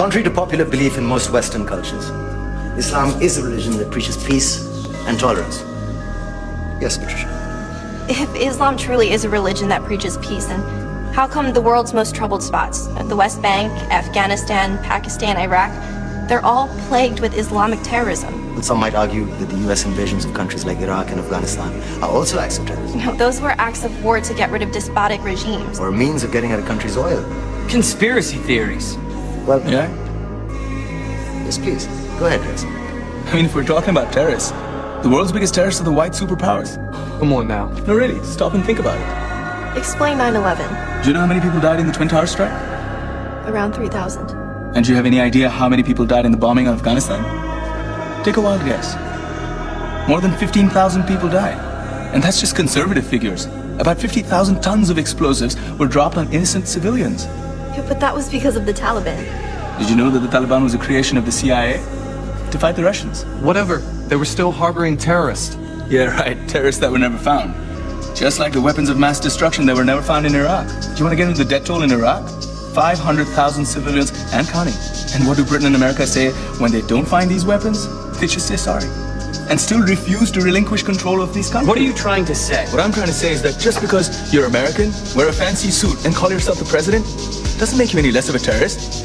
Contrary to popular belief in most Western cultures, Islam is a religion that preaches peace and tolerance. Yes, Patricia. If Islam truly is a religion that preaches peace, then how come the world's most troubled spots, the West Bank, Afghanistan, Pakistan, Iraq, they're all plagued with Islamic terrorism? But some might argue that the US invasions of countries like Iraq and Afghanistan are also acts of terrorism, No, those were acts of war to get rid of despotic regimes. or a means of getting at a country's oil. Conspiracy theories. Well, Yeah? yes, please. Go ahead, Chris. I mean, if we're talking about terrorists, the world's biggest terrorists are the white superpowers. Come on now. No, really, stop and think about it. Explain 9/11. Do you know how many people died in the Twin Towers strike? Around 3,000. And do you have any idea how many people died in the bombing of Afghanistan? Take a wild guess. More than 15,000 people died. And that's just conservative figures. About 50,000 tons of explosives were dropped on innocent civilians. Yeah, but that was because of the Taliban. Did you know that the Taliban was a creation of the CIA? To fight the Russians. Whatever. They were still harboring terrorists. Yeah, right. Terrorists that were never found. Just like the weapons of mass destruction that were never found in Iraq. Do you want to get into the death toll in Iraq? 500,000 civilians and counting. And what do Britain and America say when they don't find these weapons? They just say sorry. And still refuse to relinquish control of these countries. What are you trying to say? What I'm trying to say is that just because you're American, wear a fancy suit, and call yourself the president, doesn't make you any less of a terrorist.